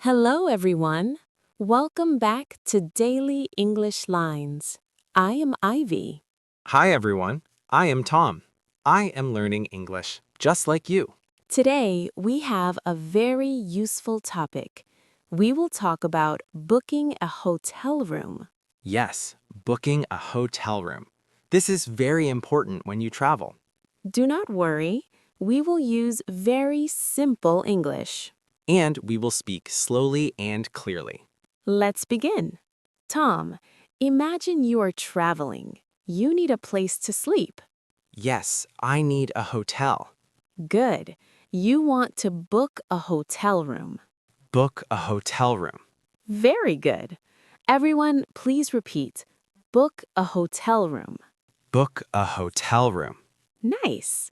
Hello, everyone. Welcome back to Daily English Lines. I am Ivy. Hi everyone, I am Tom. I am learning English just like you. Today, we have a very useful topic. We will talk about booking a hotel room. Yes, booking a hotel room. This is very important when you travel. Do not worry, we will use very simple English. And we will speak slowly and clearly. Let's begin. Tom, imagine you are traveling. You need a place to sleep. Yes, I need a hotel. Good. You want to book a hotel room. Book a hotel room. Very good. Everyone, please repeat. Book a hotel room. Book a hotel room. Nice.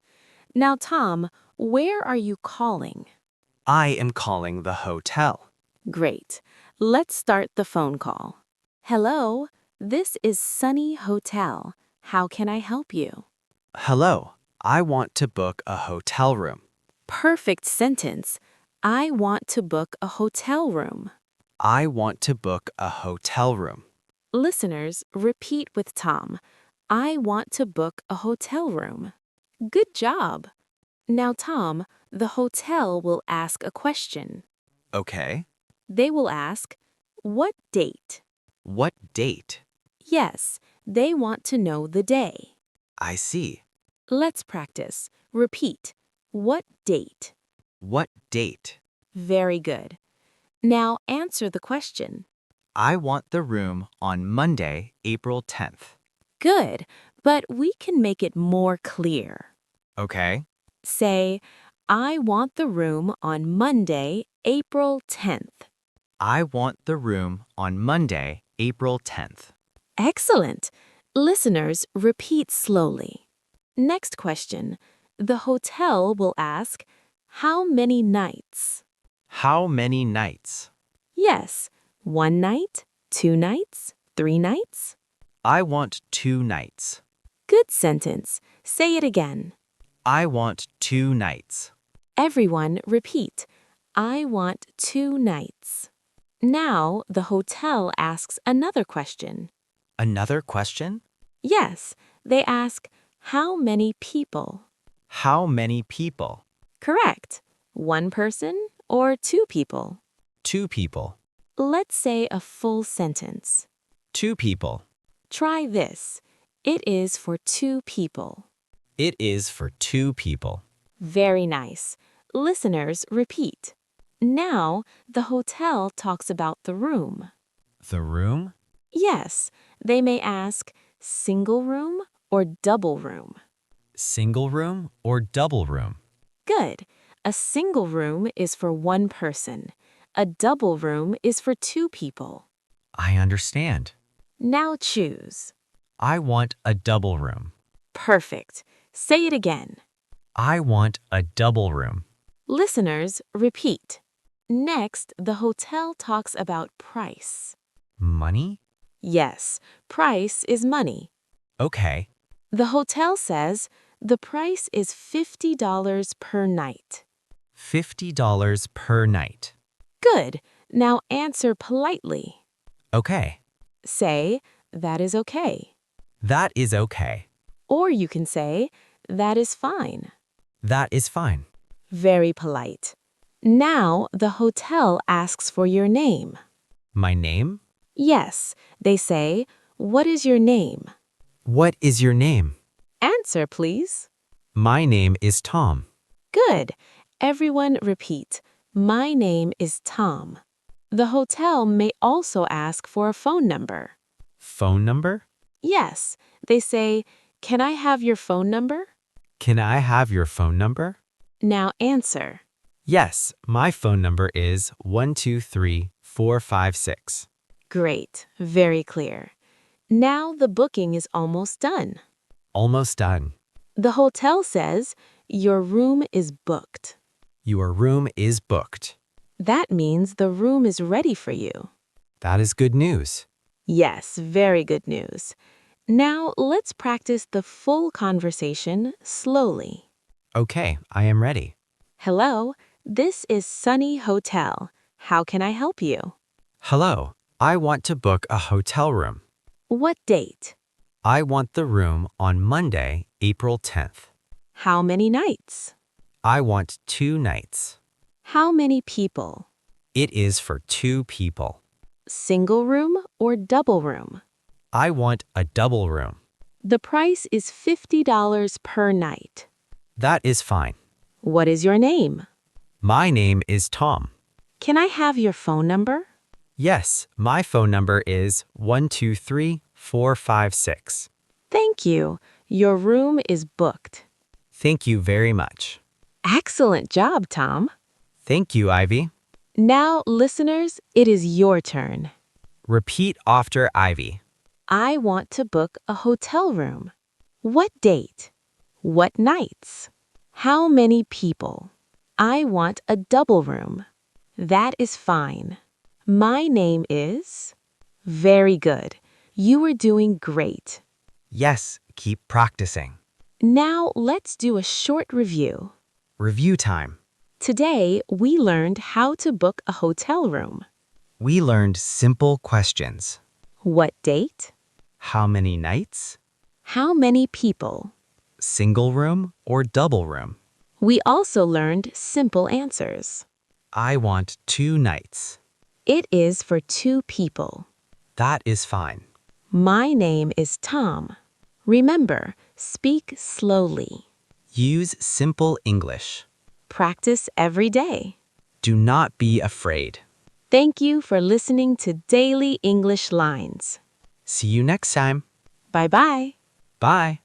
Now, Tom, where are you calling? I am calling the hotel. Great. Let's start the phone call. Hello, this is Sunny Hotel. How can I help you? Hello, I want to book a hotel room. Perfect sentence. I want to book a hotel room. I want to book a hotel room. Listeners, repeat with Tom. I want to book a hotel room. Good job. Now, Tom, the hotel will ask a question. Okay. They will ask, what date? What date? Yes, they want to know the day. I see. Let's practice. Repeat. What date? What date? Very good. Now answer the question. I want the room on Monday, April 10th. Good, but we can make it more clear. Okay. Say, I want the room on Monday, April 10th. I want the room on Monday, April 10th. Excellent. Listeners, repeat slowly. Next question. The hotel will ask, how many nights? How many nights? Yes, 1 night, 2 nights, 3 nights? I want 2 nights. Good sentence. Say it again. I want 2 nights. Everyone repeat. I want 2 nights. Now the hotel asks another question. Another question? Yes, they ask, how many people? How many people? Correct. 1 person or 2 people? 2 people. Let's say a full sentence. 2 people. Try this. It is for 2 people. It is for 2 people. Very nice. Listeners, repeat. Now, the hotel talks about the room. The room? Yes, they may ask single room or double room. Single room or double room? Good. A single room is for 1 person. A double room is for 2 people. I understand. Now choose. I want a double room. Perfect. Say it again. I want a double room. Listeners, repeat. Next, the hotel talks about price. Money? Yes, price is money. Okay. The hotel says the price is $50 per night. $50 per night. Good. Now answer politely. Okay. Say, that is okay. That is okay. Or you can say, that is fine. That is fine. Very polite. Now the hotel asks for your name. My name? Yes, they say, what is your name? What is your name? Answer, please. My name is Tom. Good. Everyone repeat. My name is Tom. The hotel may also ask for a phone number. Phone number? Yes, they say, can I have your phone number? Can I have your phone number? Now answer. Yes, my phone number is 123456. Great. Very clear. Now the booking is almost done. Almost done. The hotel says, your room is booked. Your room is booked. That means the room is ready for you. That is good news. Yes, very good news. Now let's practice the full conversation slowly. Okay, I am ready. Hello, this is Sunny Hotel. How can I help you? Hello, I want to book a hotel room. What date? I want the room on Monday, April 10th. How many nights? I want 2 nights. How many people? It is for 2 people. Single room or double room? I want a double room. The price is $50 per night. That is fine. What is your name? My name is Tom. Can I have your phone number? Yes, my phone number is 123456. Thank you. Your room is booked. Thank you very much. Excellent job, Tom. Thank you, Ivy. Now, listeners, it is your turn. Repeat after Ivy. I want to book a hotel room. What date? What nights? How many people? I want a double room. That is fine. My name is... Very good. You are doing great. Yes, keep practicing. Now let's do a short review. Review time. Today, we learned how to book a hotel room. We learned simple questions. What date? How many nights? How many people? Single room or double room? We also learned simple answers. I want 2 nights. It is for 2 people. That is fine. My name is Tom. Remember, speak slowly. Use simple English. Practice every day. Do not be afraid. Thank you for listening to Daily English Lines. See you next time. Bye-bye. Bye.